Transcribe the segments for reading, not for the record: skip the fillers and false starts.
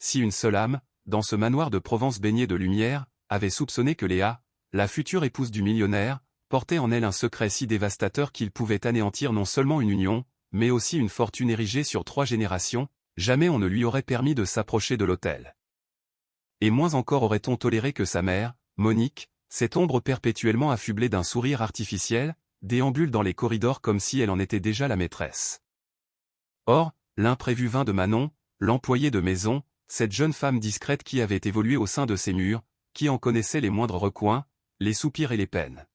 si une seule âme, dans ce manoir de Provence baigné de lumière, avait soupçonné que Léa, la future épouse du millionnaire, portait en elle un secret si dévastateur qu'il pouvait anéantir non seulement une union, mais aussi une fortune érigée sur 3 générations, jamais on ne lui aurait permis de s'approcher de l'autel. Et moins encore aurait-on toléré que sa mère, Monique, cette ombre perpétuellement affublée d'un sourire artificiel, déambule dans les corridors comme si elle en était déjà la maîtresse. Or, l'imprévu vint de Manon, l'employée de maison, cette jeune femme discrète qui avait évolué au sein de ces murs, qui en connaissait les moindres recoins, les soupirs et les peines.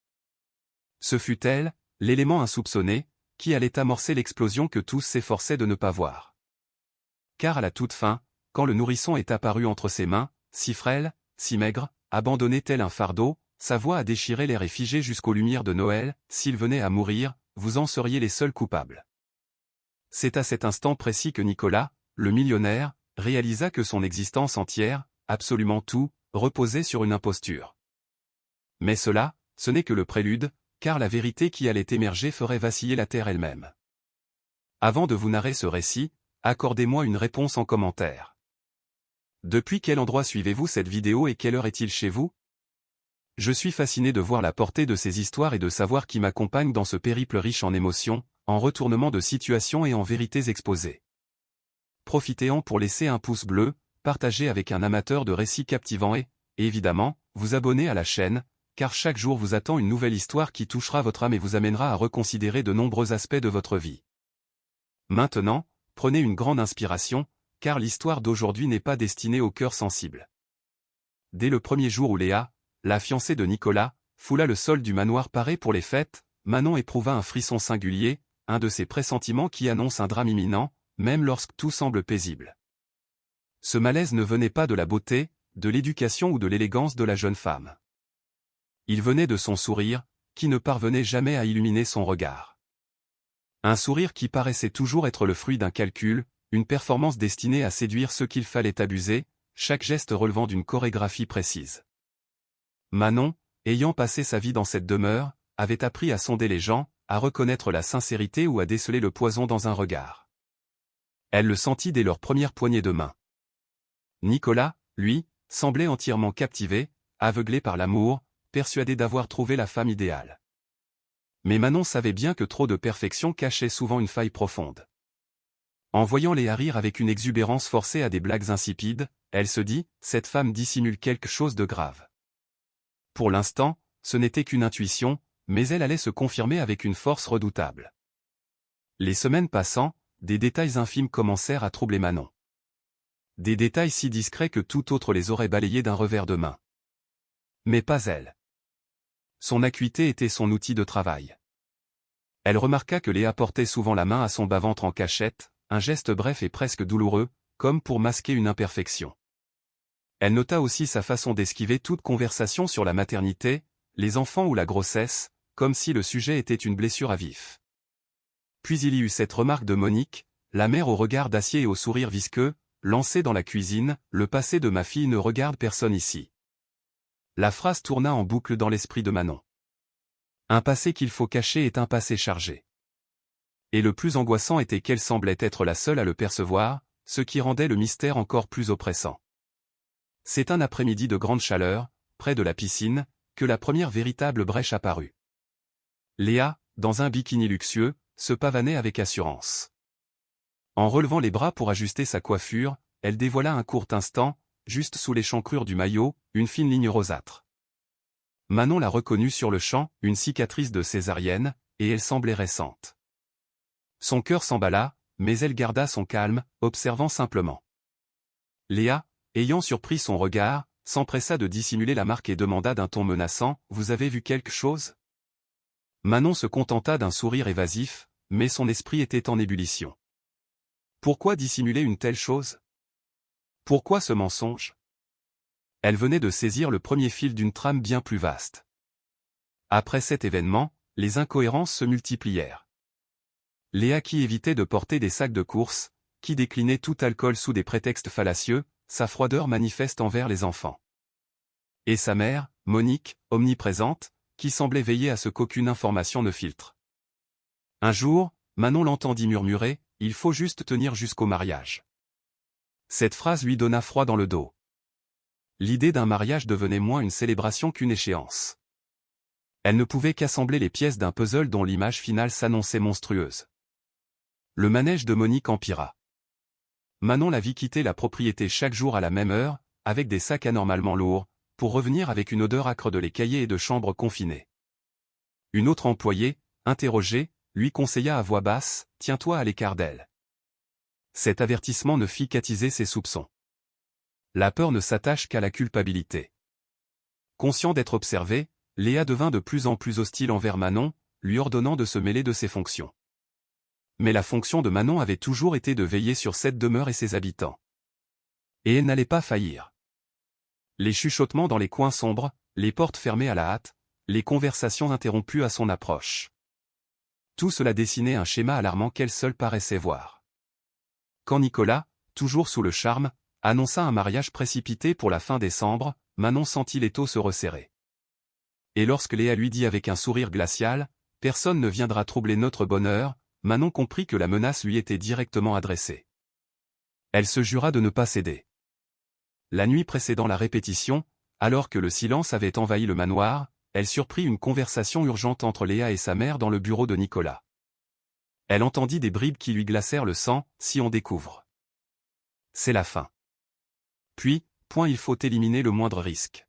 Ce fut elle, l'élément insoupçonné, qui allait amorcer l'explosion que tous s'efforçaient de ne pas voir. Car à la toute fin, quand le nourrisson est apparu entre ses mains, si frêle, si maigre, abandonné tel un fardeau, sa voix a déchiré l'air et figé jusqu'aux lumières de Noël, s'il venait à mourir, vous en seriez les seuls coupables. C'est à cet instant précis que Nicolas, le millionnaire, réalisa que son existence entière, absolument tout, reposait sur une imposture. Mais cela, ce n'est que le prélude, car la vérité qui allait émerger ferait vaciller la terre elle-même. Avant de vous narrer ce récit, accordez-moi une réponse en commentaire. Depuis quel endroit suivez-vous cette vidéo et quelle heure est-il chez vous? Je suis fasciné de voir la portée de ces histoires et de savoir qui m'accompagne dans ce périple riche en émotions, en retournements de situation et en vérités exposées. Profitez-en pour laisser un pouce bleu, partager avec un amateur de récits captivants et, évidemment, vous abonner à la chaîne, car chaque jour vous attend une nouvelle histoire qui touchera votre âme et vous amènera à reconsidérer de nombreux aspects de votre vie. Maintenant, prenez une grande inspiration, car l'histoire d'aujourd'hui n'est pas destinée au cœur sensible. Dès le premier jour où Léa, la fiancée de Nicolas, foula le sol du manoir paré pour les fêtes, Manon éprouva un frisson singulier, un de ces pressentiments qui annoncent un drame imminent, même lorsque tout semble paisible. Ce malaise ne venait pas de la beauté, de l'éducation ou de l'élégance de la jeune femme. Il venait de son sourire, qui ne parvenait jamais à illuminer son regard. Un sourire qui paraissait toujours être le fruit d'un calcul, une performance destinée à séduire ceux qu'il fallait abuser, chaque geste relevant d'une chorégraphie précise. Manon, ayant passé sa vie dans cette demeure, avait appris à sonder les gens, à reconnaître la sincérité ou à déceler le poison dans un regard. Elle le sentit dès leur première poignée de main. Nicolas, lui, semblait entièrement captivé, aveuglé par l'amour, persuadé d'avoir trouvé la femme idéale. Mais Manon savait bien que trop de perfection cachait souvent une faille profonde. En voyant Léa rire avec une exubérance forcée à des blagues insipides, elle se dit, cette femme dissimule quelque chose de grave. Pour l'instant, ce n'était qu'une intuition, mais elle allait se confirmer avec une force redoutable. Les semaines passant, des détails infimes commencèrent à troubler Manon. Des détails si discrets que tout autre les aurait balayés d'un revers de main. Mais pas elle. Son acuité était son outil de travail. Elle remarqua que Léa portait souvent la main à son bas-ventre en cachette, un geste bref et presque douloureux, comme pour masquer une imperfection. Elle nota aussi sa façon d'esquiver toute conversation sur la maternité, les enfants ou la grossesse, comme si le sujet était une blessure à vif. Puis il y eut cette remarque de Monique, la mère au regard d'acier et au sourire visqueux, lancée dans la cuisine, le passé de ma fille ne regarde personne ici. La phrase tourna en boucle dans l'esprit de Manon. Un passé qu'il faut cacher est un passé chargé. Et le plus angoissant était qu'elle semblait être la seule à le percevoir, ce qui rendait le mystère encore plus oppressant. C'est un après-midi de grande chaleur, près de la piscine, que la première véritable brèche apparut. Léa, dans un bikini luxueux, se pavanait avec assurance. En relevant les bras pour ajuster sa coiffure, elle dévoila un court instant, juste sous l'échancrure du maillot, une fine ligne rosâtre. Manon la reconnut sur le champ, une cicatrice de césarienne, et elle semblait récente. Son cœur s'emballa, mais elle garda son calme, observant simplement. Léa, ayant surpris son regard, s'empressa de dissimuler la marque et demanda d'un ton menaçant, « Vous avez vu quelque chose ?» Manon se contenta d'un sourire évasif, mais son esprit était en ébullition. Pourquoi dissimuler une telle chose? Pourquoi ce mensonge? Elle venait de saisir le premier fil d'une trame bien plus vaste. Après cet événement, les incohérences se multiplièrent. Léa qui évitait de porter des sacs de course, qui déclinait tout alcool sous des prétextes fallacieux, sa froideur manifeste envers les enfants. Et sa mère, Monique, omniprésente, qui semblait veiller à ce qu'aucune information ne filtre. Un jour, Manon l'entendit murmurer, « Il faut juste tenir jusqu'au mariage. » Cette phrase lui donna froid dans le dos. L'idée d'un mariage devenait moins une célébration qu'une échéance. Elle ne pouvait qu'assembler les pièces d'un puzzle dont l'image finale s'annonçait monstrueuse. Le manège de Monique empira. Manon la vit quitter la propriété chaque jour à la même heure, avec des sacs anormalement lourds, pour revenir avec une odeur âcre de lait caillé et de chambre confinée. Une autre employée, interrogée, lui conseilla à voix basse, « Tiens-toi à l'écart d'elle. » Cet avertissement ne fit qu'attiser ses soupçons. La peur ne s'attache qu'à la culpabilité. Conscient d'être observé, Léa devint de plus en plus hostile envers Manon, lui ordonnant de se mêler de ses fonctions. Mais la fonction de Manon avait toujours été de veiller sur cette demeure et ses habitants. Et elle n'allait pas faillir. Les chuchotements dans les coins sombres, les portes fermées à la hâte, les conversations interrompues à son approche. Tout cela dessinait un schéma alarmant qu'elle seule paraissait voir. Quand Nicolas, toujours sous le charme, annonça un mariage précipité pour la fin décembre, Manon sentit l'étau se resserrer. Et lorsque Léa lui dit avec un sourire glacial, « Personne ne viendra troubler notre bonheur », Manon comprit que la menace lui était directement adressée. Elle se jura de ne pas céder. La nuit précédant la répétition, alors que le silence avait envahi le manoir, elle surprit une conversation urgente entre Léa et sa mère dans le bureau de Nicolas. Elle entendit des bribes qui lui glacèrent le sang, « Si on découvre. C'est la fin. Puis, il faut éliminer le moindre risque. »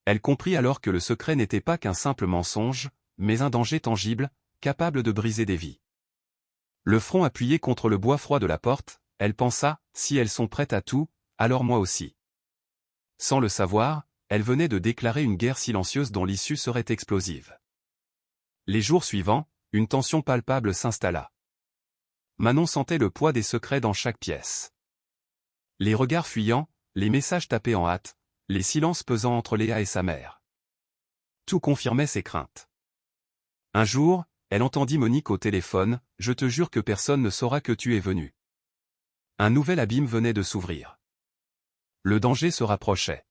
Elle comprit alors que le secret n'était pas qu'un simple mensonge, mais un danger tangible, capable de briser des vies. Le front appuyé contre le bois froid de la porte, elle pensa, si elles sont prêtes à tout, alors moi aussi. Sans le savoir, elle venait de déclarer une guerre silencieuse dont l'issue serait explosive. Les jours suivants, une tension palpable s'installa. Manon sentait le poids des secrets dans chaque pièce. Les regards fuyants, les messages tapés en hâte, les silences pesant entre Léa et sa mère. Tout confirmait ses craintes. Un jour, elle entendit Monique au téléphone, « Je te jure que personne ne saura que tu es venu. » Un nouvel abîme venait de s'ouvrir. Le danger se rapprochait.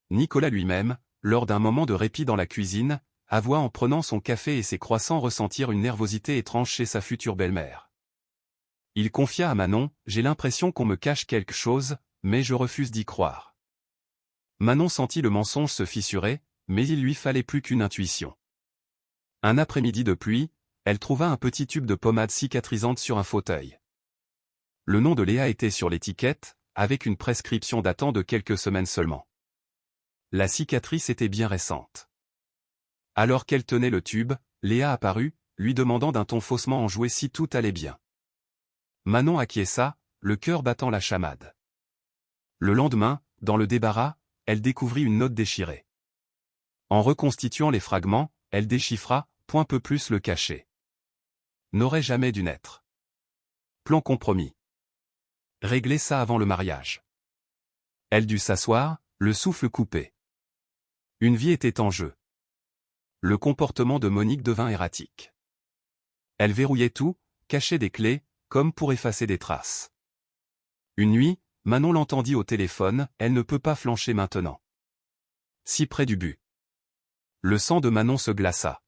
Nicolas lui-même, lors d'un moment de répit dans la cuisine, avoua en prenant son café et ses croissants ressentir une nervosité étrange chez sa future belle-mère. Il confia à Manon, « J'ai l'impression qu'on me cache quelque chose, mais je refuse d'y croire. » Manon sentit le mensonge se fissurer, mais il lui fallait plus qu'une intuition. Un après-midi de pluie, elle trouva un petit tube de pommade cicatrisante sur un fauteuil. Le nom de Léa était sur l'étiquette, avec une prescription datant de quelques semaines seulement. La cicatrice était bien récente. Alors qu'elle tenait le tube, Léa apparut, lui demandant d'un ton faussement enjoué si tout allait bien. Manon acquiesça, le cœur battant la chamade. Le lendemain, dans le débarras, elle découvrit une note déchirée. En reconstituant les fragments, elle déchiffra, point peu plus le cachet. N'aurait jamais dû naître. Plan compromis. Régler ça avant le mariage. Elle dut s'asseoir, le souffle coupé. Une vie était en jeu. Le comportement de Monique devint erratique. Elle verrouillait tout, cachait des clés, comme pour effacer des traces. Une nuit, Manon l'entendit au téléphone, elle ne peut pas flancher maintenant. Si près du but. Le sang de Manon se glaça.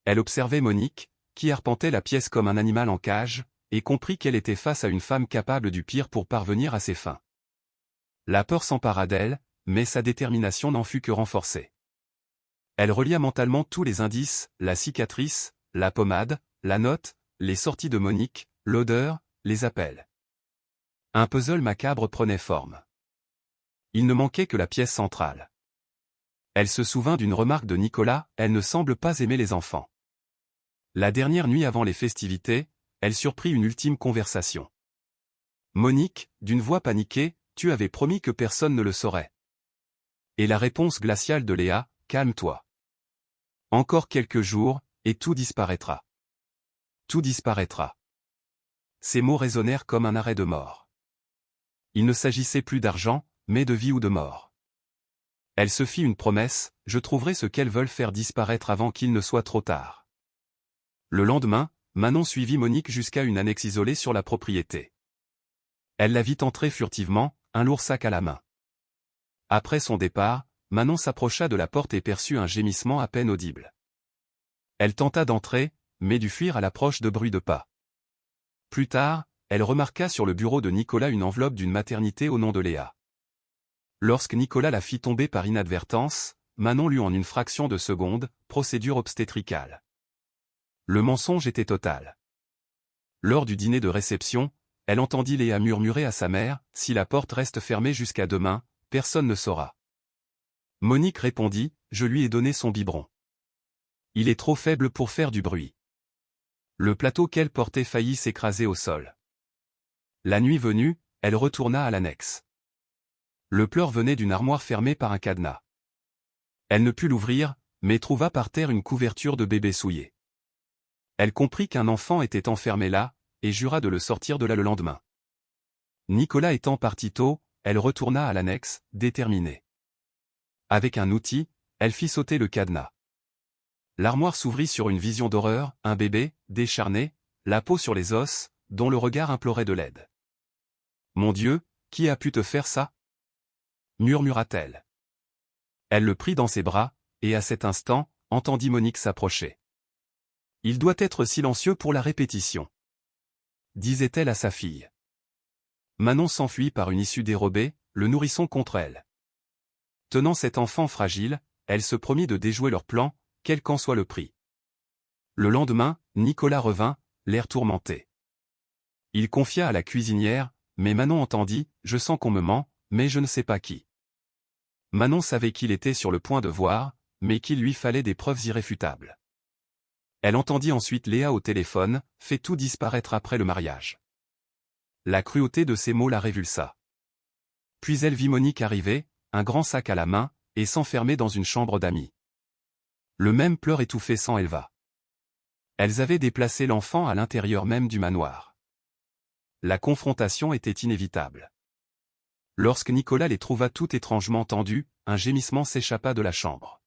Elle observait Monique, qui arpentait la pièce comme un animal en cage, et comprit qu'elle était face à une femme capable du pire pour parvenir à ses fins. La peur s'empara d'elle, mais sa détermination n'en fut que renforcée. Elle relia mentalement tous les indices, la cicatrice, la pommade, la note, les sorties de Monique, l'odeur, les appels. Un puzzle macabre prenait forme. Il ne manquait que la pièce centrale. Elle se souvint d'une remarque de Nicolas, elle ne semble pas aimer les enfants. La dernière nuit avant les festivités, elle surprit une ultime conversation. Monique, d'une voix paniquée, tu avais promis que personne ne le saurait. Et la réponse glaciale de Léa, calme-toi. Encore quelques jours, et tout disparaîtra. Tout disparaîtra. Ces mots résonnèrent comme un arrêt de mort. Il ne s'agissait plus d'argent, mais de vie ou de mort. Elle se fit une promesse, je trouverai ce qu'elles veulent faire disparaître avant qu'il ne soit trop tard. Le lendemain, Manon suivit Monique jusqu'à une annexe isolée sur la propriété. Elle la vit entrer furtivement, un lourd sac à la main. Après son départ, Manon s'approcha de la porte et perçut un gémissement à peine audible. Elle tenta d'entrer, mais dut fuir à l'approche de bruits de pas. Plus tard, elle remarqua sur le bureau de Nicolas une enveloppe d'une maternité au nom de Léa. Lorsque Nicolas la fit tomber par inadvertance, Manon lut en une fraction de seconde, procédure obstétricale. Le mensonge était total. Lors du dîner de réception, elle entendit Léa murmurer à sa mère, « Si la porte reste fermée jusqu'à demain, personne ne saura. » Monique répondit, « Je lui ai donné son biberon. Il est trop faible pour faire du bruit. » Le plateau qu'elle portait faillit s'écraser au sol. La nuit venue, elle retourna à l'annexe. Le pleur venait d'une armoire fermée par un cadenas. Elle ne put l'ouvrir, mais trouva par terre une couverture de bébé souillé. Elle comprit qu'un enfant était enfermé là, et jura de le sortir de là le lendemain. Nicolas étant parti tôt, elle retourna à l'annexe, déterminée. Avec un outil, elle fit sauter le cadenas. L'armoire s'ouvrit sur une vision d'horreur, un bébé, décharné, la peau sur les os, dont le regard implorait de l'aide. « Mon Dieu, qui a pu te faire ça ?» murmura-t-elle. Elle le prit dans ses bras, et à cet instant, entendit Monique s'approcher. « Il doit être silencieux pour la répétition. » disait-elle à sa fille. Manon s'enfuit par une issue dérobée, le nourrisson contre elle. Tenant cet enfant fragile, elle se promit de déjouer leur plan, quel qu'en soit le prix. Le lendemain, Nicolas revint, l'air tourmenté. Il confia à la cuisinière, mais Manon entendit, « Je sens qu'on me ment, mais je ne sais pas qui. » Manon savait qu'il était sur le point de voir, mais qu'il lui fallait des preuves irréfutables. Elle entendit ensuite Léa au téléphone, fait tout disparaître après le mariage. La cruauté de ces mots la révulsa. Puis elle vit Monique arriver, un grand sac à la main, et s'enfermer dans une chambre d'amis. Le même pleur étouffé s'en éleva. Elles avaient déplacé l'enfant à l'intérieur même du manoir. La confrontation était inévitable. Lorsque Nicolas les trouva tout étrangement tendus, un gémissement s'échappa de la chambre.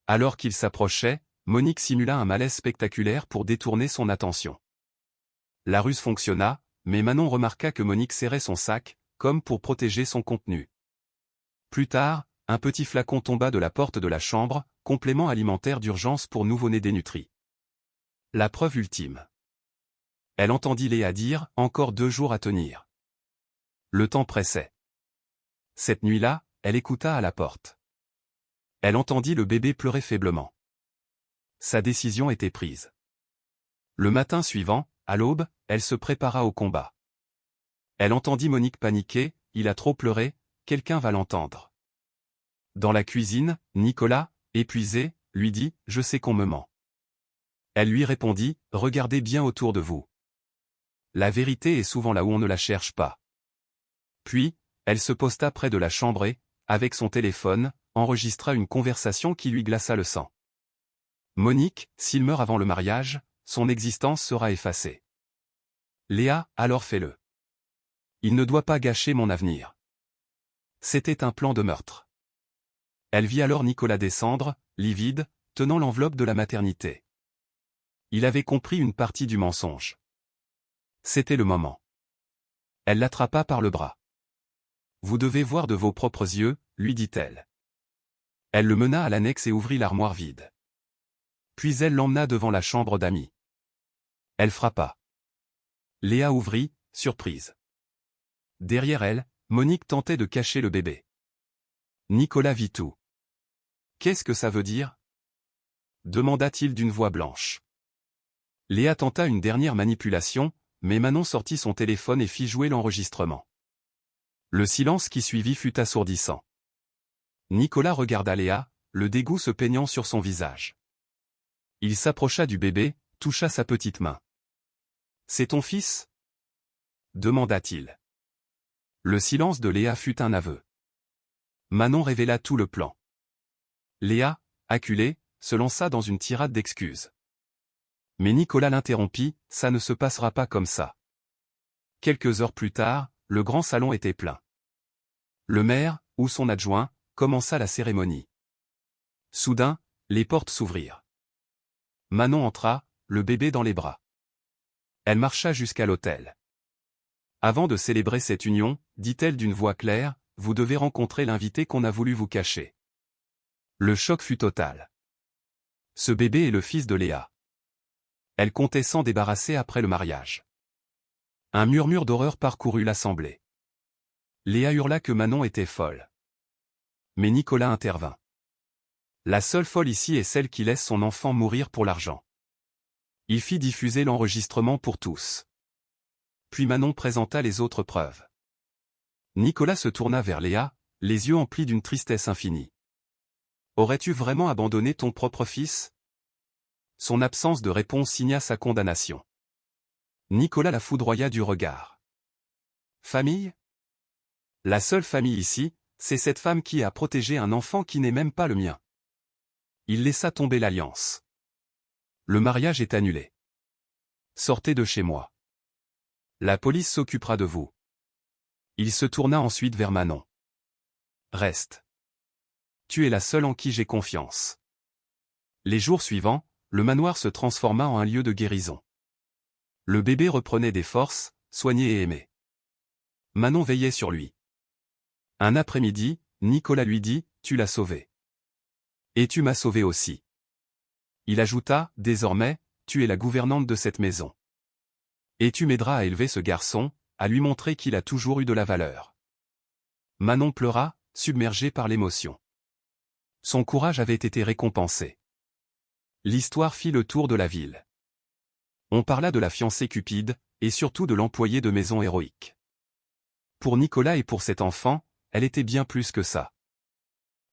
Alors qu'il s'approchait, Monique simula un malaise spectaculaire pour détourner son attention. La ruse fonctionna, mais Manon remarqua que Monique serrait son sac, comme pour protéger son contenu. Plus tard, un petit flacon tomba de la porte de la chambre, complément alimentaire d'urgence pour nouveau-nés dénutris. La preuve ultime. Elle entendit Léa dire, « Encore 2 jours à tenir. » Le temps pressait. Cette nuit-là, elle écouta à la porte. Elle entendit le bébé pleurer faiblement. Sa décision était prise. Le matin suivant, à l'aube, elle se prépara au combat. Elle entendit Monique paniquer, « Il a trop pleuré, quelqu'un va l'entendre. » Dans la cuisine, Nicolas, épuisé, lui dit, « Je sais qu'on me ment. » Elle lui répondit, « Regardez bien autour de vous. La vérité est souvent là où on ne la cherche pas. » Puis, elle se posta près de la chambre et, avec son téléphone, enregistra une conversation qui lui glaça le sang. « Monique, s'il meurt avant le mariage, son existence sera effacée. Léa, alors fais-le. Il ne doit pas gâcher mon avenir. » C'était un plan de meurtre. Elle vit alors Nicolas descendre, livide, tenant l'enveloppe de la maternité. Il avait compris une partie du mensonge. C'était le moment. Elle l'attrapa par le bras. « Vous devez voir de vos propres yeux, » lui dit-elle. Elle le mena à l'annexe et ouvrit l'armoire vide. Puis elle l'emmena devant la chambre d'amis. Elle frappa. Léa ouvrit, surprise. Derrière elle, Monique tentait de cacher le bébé. Nicolas vit tout. « Qu'est-ce que ça veut dire ?» demanda-t-il d'une voix blanche. Léa tenta une dernière manipulation, mais Manon sortit son téléphone et fit jouer l'enregistrement. Le silence qui suivit fut assourdissant. Nicolas regarda Léa, le dégoût se peignant sur son visage. Il s'approcha du bébé, toucha sa petite main. « C'est ton fils ?» demanda-t-il. Le silence de Léa fut un aveu. Manon révéla tout le plan. Léa, acculée, se lança dans une tirade d'excuses. Mais Nicolas l'interrompit, « Ça ne se passera pas comme ça. » Quelques heures plus tard, le grand salon était plein. Le maire, ou son adjoint, commença la cérémonie. Soudain, les portes s'ouvrirent. Manon entra, le bébé dans les bras. Elle marcha jusqu'à l'autel. Avant de célébrer cette union, dit-elle d'une voix claire, « Vous devez rencontrer l'invité qu'on a voulu vous cacher. » Le choc fut total. Ce bébé est le fils de Léa. Elle comptait s'en débarrasser après le mariage. Un murmure d'horreur parcourut l'assemblée. Léa hurla que Manon était folle. Mais Nicolas intervint. La seule folle ici est celle qui laisse son enfant mourir pour l'argent. Il fit diffuser l'enregistrement pour tous. Puis Manon présenta les autres preuves. Nicolas se tourna vers Léa, les yeux emplis d'une tristesse infinie. Aurais-tu vraiment abandonné ton propre fils? Son absence de réponse signa sa condamnation. Nicolas la foudroya du regard. Famille? La seule famille ici, c'est cette femme qui a protégé un enfant qui n'est même pas le mien. Il laissa tomber l'alliance. Le mariage est annulé. Sortez de chez moi. La police s'occupera de vous. Il se tourna ensuite vers Manon. Reste. Tu es la seule en qui j'ai confiance. Les jours suivants, le manoir se transforma en un lieu de guérison. Le bébé reprenait des forces, soigné et aimé. Manon veillait sur lui. Un après-midi, Nicolas lui dit, « Tu l'as sauvé. Et tu m'as sauvé aussi. » Il ajouta, « Désormais, tu es la gouvernante de cette maison. Et tu m'aideras à élever ce garçon, à lui montrer qu'il a toujours eu de la valeur. » Manon pleura, submergée par l'émotion. Son courage avait été récompensé. L'histoire fit le tour de la ville. On parla de la fiancée cupide, et surtout de l'employé de maison héroïque. Pour Nicolas et pour cet enfant, elle était bien plus que ça.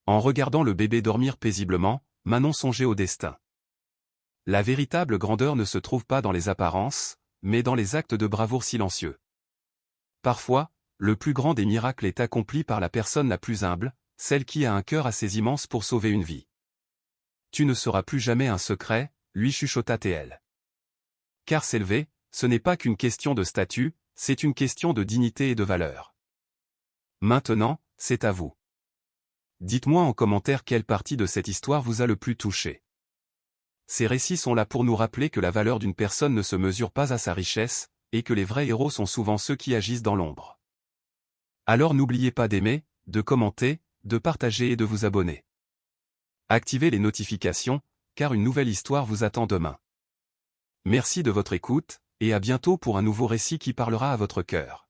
En regardant le bébé dormir paisiblement, Manon songeait au destin. La véritable grandeur ne se trouve pas dans les apparences, mais dans les actes de bravoure silencieux. Parfois, le plus grand des miracles est accompli par la personne la plus humble, celle qui a un cœur assez immense pour sauver une vie. Tu ne seras plus jamais un secret, lui chuchota TL. Car s'élever, ce n'est pas qu'une question de statut, c'est une question de dignité et de valeur. Maintenant, c'est à vous. Dites-moi en commentaire quelle partie de cette histoire vous a le plus touché. Ces récits sont là pour nous rappeler que la valeur d'une personne ne se mesure pas à sa richesse, et que les vrais héros sont souvent ceux qui agissent dans l'ombre. Alors n'oubliez pas d'aimer, de commenter, de partager et de vous abonner. Activez les notifications, car une nouvelle histoire vous attend demain. Merci de votre écoute, et à bientôt pour un nouveau récit qui parlera à votre cœur.